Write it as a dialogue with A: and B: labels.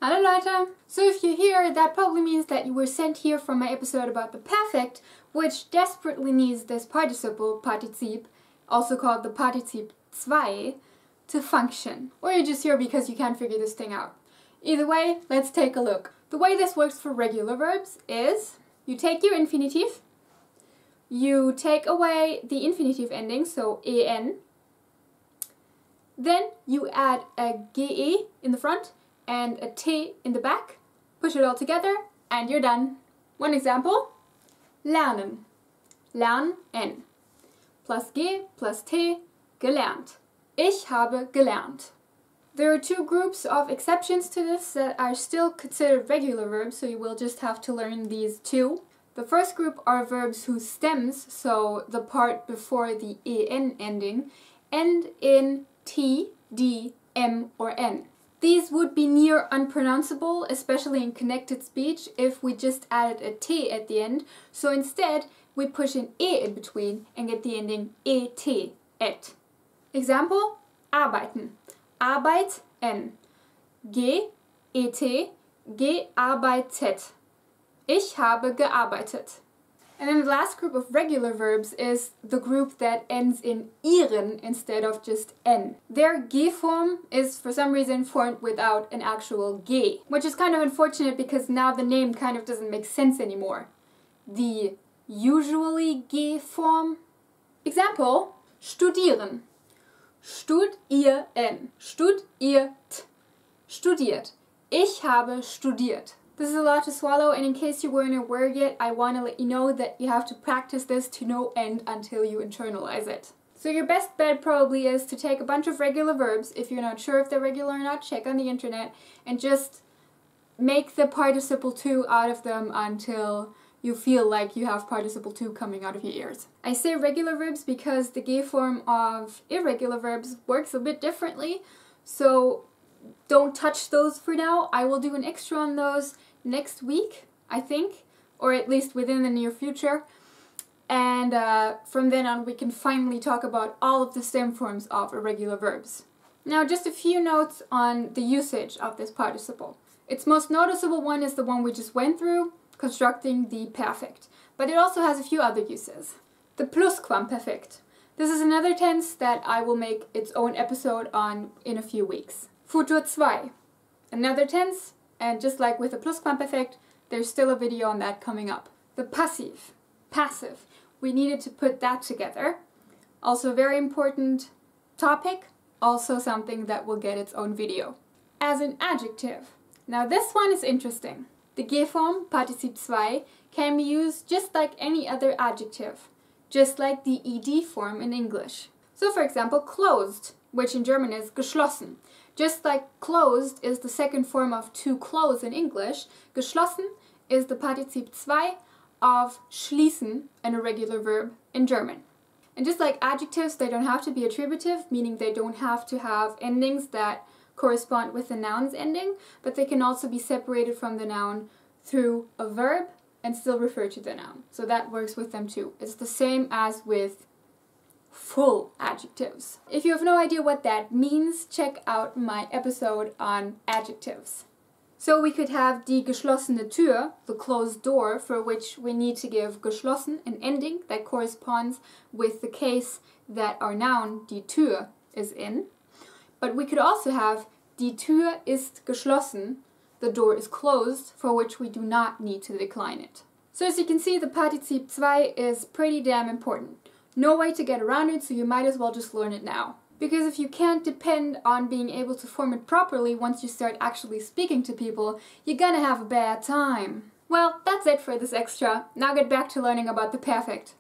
A: Hallo Leute! So if you're here, that probably means that you were sent here from my episode about the perfect, which desperately needs this participle, Partizip, also called the Partizip II, to function. Or you're just here because you can't figure this thing out. Either way, let's take a look. The way this works for regular verbs is you take your infinitive, you take away the infinitive ending, so en, then you add a ge in the front and a t in the back, push it all together, and you're done. One example, lernen, lernen, plus g plus t, gelernt. Ich habe gelernt. There are two groups of exceptions to this that are still considered regular verbs, so you will just have to learn these two. The first group are verbs whose stems, so the part before the en ending, end in t, d, m, or n. These would be near unpronounceable, especially in connected speech, if we just added a t at the end. So instead, we push an e in between and get the ending et, et. Example, arbeiten, arbeiten, et, gearbeitet. Ich habe gearbeitet. And then the last group of regular verbs is the group that ends in iren instead of just n. Their g form is for some reason formed without an actual g, which is kind of unfortunate because now the name kind of doesn't make sense anymore. The usually g form. Example, studieren, studieren, studiert, studiert. Ich habe studiert. This is a lot to swallow, and in case you weren't aware yet, I want to let you know that you have to practice this to no end until you internalize it. So your best bet probably is to take a bunch of regular verbs. If you're not sure if they're regular or not, check on the internet and just make the participle to out of them until you feel like you have participle to coming out of your ears. I say regular verbs because the ge form of irregular verbs works a bit differently, so don't touch those for now. I will do an extra on those next week, I think, or at least within the near future. And from then on we can finally talk about all of the stem forms of irregular verbs. Now just a few notes on the usage of this participle. Its most noticeable one is the one we just went through, constructing the perfect. But it also has a few other uses. The Plusquamperfekt. This is another tense that I will make its own episode on in a few weeks. Futur 2. Another tense, and just like with the Plusquamperfekt, there's still a video on that coming up. The Passiv, passive. We needed to put that together. Also a very important topic, also something that will get its own video. As an adjective. Now this one is interesting. The ge form, Partizip II, can be used just like any other adjective, just like the ed form in English. So for example, closed, which in German is geschlossen. Just like closed is the second form of to close in English, geschlossen is the Partizip II of schließen, an irregular verb in German. And just like adjectives, they don't have to be attributive, meaning they don't have to have endings that correspond with the noun's ending, but they can also be separated from the noun through a verb and still refer to the noun. So that works with them too. It's the same as with full adjectives. If you have no idea what that means, check out my episode on adjectives. So we could have die geschlossene Tür, the closed door, for which we need to give geschlossen an ending that corresponds with the case that our noun, die Tür, is in. But we could also have die Tür ist geschlossen, the door is closed, for which we do not need to decline it. So as you can see, the Partizip II is pretty damn important. No way to get around it, so you might as well just learn it now. Because if you can't depend on being able to form it properly once you start actually speaking to people, you're gonna have a bad time. Well, that's it for this extra. Now get back to learning about the perfect.